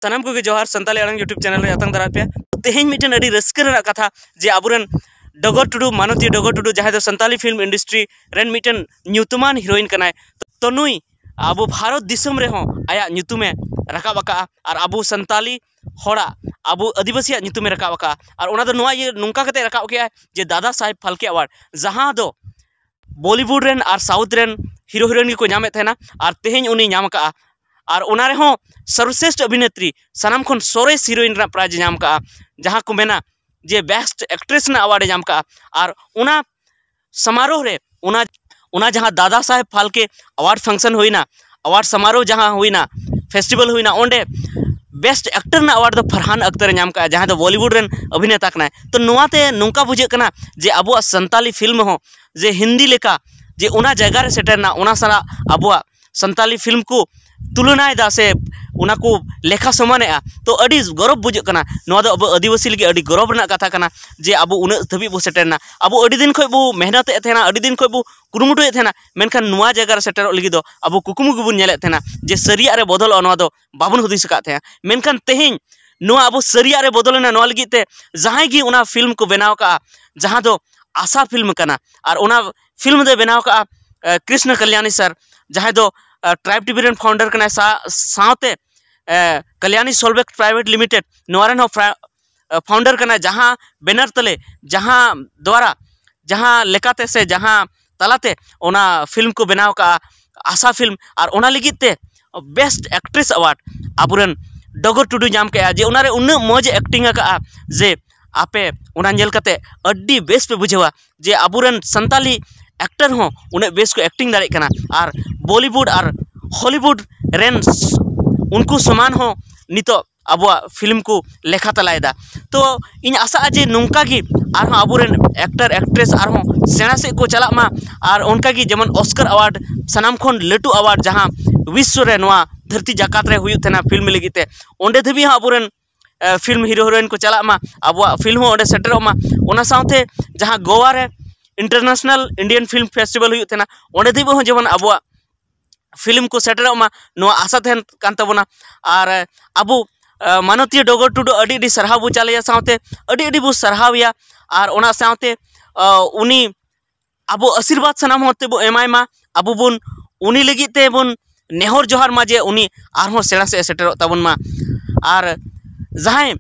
सानाम को जोहार Santali आड़ांग YouTube channel रे आतंग दारा पे तेहें मिटन अड़ी रस्कर रना कथा जे आबुरन डगर टुडू मानवती डगर टुडू जहाँ दो संताली फिल्म इंडस्ट्री रेन मिटन न्यूतुमान हीरोइन कनाय तो नुई आबो भारत दिसम रे हों आया न्यूतुमे रकाब आका और आबो संताली होड़ा आबो आदिवासी न्यूतुमे रकाब आका और ओना दो नोआ ये नुंका कते रकाब के जे दादा साहेब फाल्के अवार्ड जहाँ दो बॉलीवुड रेन और साउथ रेन हीरो हीरोइन को नामे थे और तेहें उनी नाम का और ओना रे हों सर्वश्रेष्ठ अभिनेत्री सानाम खन सोरेस हीरोइन रा प्राइज नाम का जहाँ को मेना जे बेस्ट एक्ट्रेस ना अवार्ड नाम का और उना समारोह रे उना जहाँ Dada Saheb Phalke award function हुईना award समारोह जहाँ हुईना फेस्टिवल हुईना ओंडे बेस्ट एक्टर ना अवार्ड दो फरहान अख्तर नाम का जहाँ दो बॉलीवुड रेन अभिनेता कना तो नोआते नुंका बुझे कना जे अबुआ संताली फिल्म हो जे हिंदी लेका जे उना जगह रे सेटरना उना सारा अबुआ संताली फिल्म को तुलना दा से उना को लेखा समाने तो अड़ी गौरव बुझे कना नोआ दो अब आदिवासी लगे अड़ी गौरव रना कथा कना जे अबो उन धबी बो सेटरना अबो अड़ी दिन खय बो मेहनत एथेना अड़ी दिन खय बो कुरुमुटु एथेना मेनखान नुआ जगह रे सेटर लगी दो अबो कुकुमु गुबुन नेले थेना जे सरिया रे बदल नोआ दो बाबुन हुदिस का थे मेनखान तेहें नोआ अबो सरिया रे बदलना नोआ लगी ते जहां गी उना फिल्म को बनाव का जहां दो आशा फिल्म कना और उना फिल्म दे बनाव का कृष्ण कल्याणी सर जहां दो ट्राइब टीवी रेन फाउंडर कना साथे कल्याणी सोलवेक्स प्राइवेट लिमिटेड नोआरन हो फाउंडर कना जहां बैनर तले जहां द्वारा जहां लेकाते से जहां तलाते ओना फिल्म को बनाव का आशा फिल्म और ओना लिगिते बेस्ट एक्ट्रेस अवार्ड आबुरन डगर टुडू नाम के जे ओना रे उन्ना मौज एक्टिंग का जे आपे ओना नेल कते अड्डी बेस पे बुझेवा जे आबुरन संताली एक्टर हो उन्हें बेस को एक्टिंग दाड़े कना और बॉलीवुड और हॉलीवुड रेन उनको समान हो नितो अबुआ फिल्म को लेखा तलायदा तो इन आशा जे नुंका गी आर हो आबुरन एक्टर एक्ट्रेस आर हो सेना से को चला मा और उनका गी जेमन ऑस्कर अवार्ड सनाम खन लटू अवार्ड जहां विश्व रे नोआ धरती जाकात रे हुयु थेना फिल्म लगिते ओंडे धबी हो आबुरन फिल्म हीरो हीरोइन को चला मा अबुआ फिल्म हो ओंडे सेटर मा ओना साथे जहां गोवा रे इंटरनेशनल इंडियन फिल्म फेस्टिवल हुयु थेना ओंडे धबी हो जेमन अबुआ फिल्म को सेटर मा नोआ आशा थेन कान तबना और अबु मानवती डगर टुडू अडी अडी सरहाव बो चालया साथे अडी अडी बो सरहाविया और ओना साथे उनी अबो आशीर्वाद सनाम होते बो एमाय मा अबु बुन उनी लगी ते बुन नेहर जोहार मा जे उनी आरहो सेड़ा से सेटर तबन मा और जहां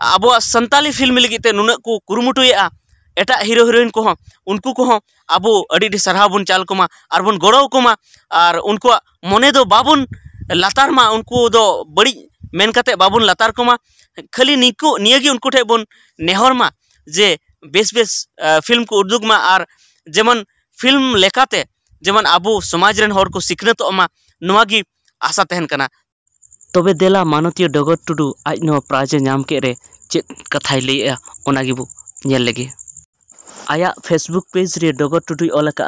अबो संताली फिल्म लगी ते नुना को कुरुमुटुया एटा हीरो हीरोइन को उनको को अबो अडी अडी सरहाव बुन चाल को मा और बुन गड़ो को मा और उनको मने दो बाबुन लातार मा उनको दो बड़ी मेन कते बाबुन लातार को मा खाली निको नियगी उनको ठे बुन नेहर मा जे बेस बेस फिल्म को उद्योग मा और जेमन फिल्म लेकाते जेमन आबो समाज रेन हर को सिखनत मा नोआगी आशा तहन कना तबे देला मानवती डगर टुडू आज नो प्राइज नाम के रे चेत कथाय लैया ओनागी बो नेल लगे आया फेसबुक पेज रे डगर टुडू ओलका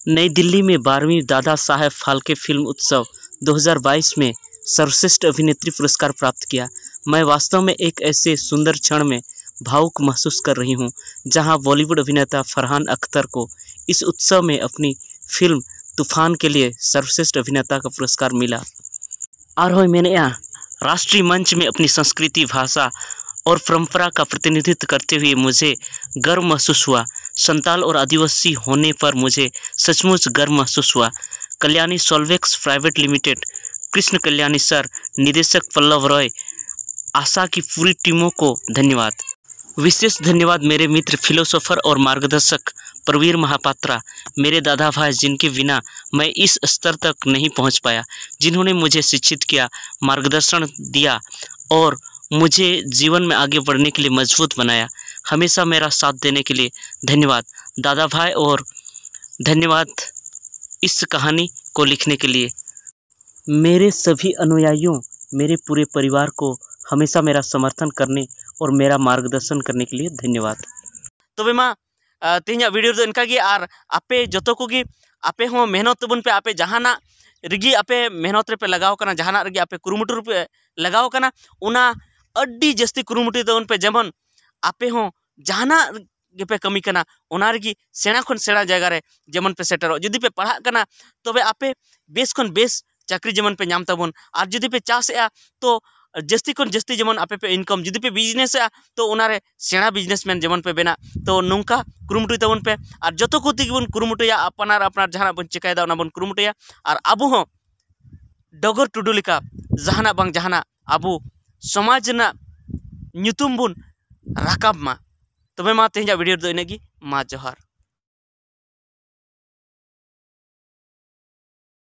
नई दिल्ली में 12वीं दादा साहेब फाल्के फिल्म उत्सव 2022 में सर्वश्रेष्ठ अभिनेत्री पुरस्कार प्राप्त किया। मैं वास्तव में एक ऐसे सुंदर क्षण में भावुक महसूस कर रही हूँ जहां बॉलीवुड अभिनेता फरहान अख्तर को इस उत्सव में अपनी फिल्म तूफान के लिए सर्वश्रेष्ठ अभिनेता का पुरस्कार मिला। और हो मैंने राष्ट्रीय मंच में अपनी संस्कृति भाषा और परंपरा का प्रतिनिधित्व करते हुए मुझे गर्व महसूस हुआ। संताल और आदिवासी होने पर मुझे सचमुच गर्व महसूस हुआ। Kalyani Solvex private limited, Krishna Kalyani sir, निदेशक पल्लव रॉय, आशा की पूरी टीमों को धन्यवाद। विशेष धन्यवाद मेरे मित्र फिलोसोफर और मार्गदर्शक प्रवीर महापात्रा, मेरे दादा भाई जिनके बिना मैं इस स्तर तक नहीं पहुंच पाया, जिन्होंने मुझे शिक्षित किया, मार्गदर्शन दिया और मुझे जीवन में आगे बढ़ने के लिए मजबूत बनाया। हमेशा मेरा साथ देने के लिए धन्यवाद दादा भाई और धन्यवाद इस कहानी को लिखने के लिए। मेरे सभी अनुयायियों, मेरे पूरे परिवार को हमेशा मेरा समर्थन करने और मेरा मार्गदर्शन करने के लिए धन्यवाद। तो बेमा तेहना वीडियो दो इनका और आपे जतो को आपे हो मेहनत तबन पे आपे जहाना रिगी आपे मेहनत रे पे लगाव कना जहाना रिगी आपे कुरुमुटु पे लगाव कना उना अड्डी जस्ती कुरुमुटु तबन पे जेमन आपे हो जहाना पे कमी कना ओना रिगी सेना खन सेना जगह रे जेमन पे सेटर जुदी पे पढ़ा कना तबे आपे बेस खन बेस चाकरी जेमन पे नाम ताबन और जुदी पे चास तो जस्ती खन जस्ती जेमन आपे पे इनकम जुदी पे बिजनेस तो उनारे सेना बिजनेसमैन जेमन पे बेना तो नौका कुरुमुटुय ताबन पे और जतो को तिगबन कुरुमुटुया अपनार अपनार जहाना बन चिकायदा उना बन कुरुमुटुया और आबो हो डगर टुडू लेका जहाना बांग जहाना आबो समाज ना ᱧᱩᱛᱩᱢ बन राकाब मा तबे मा तेजा वीडियो दो इनेगी मा जोहार।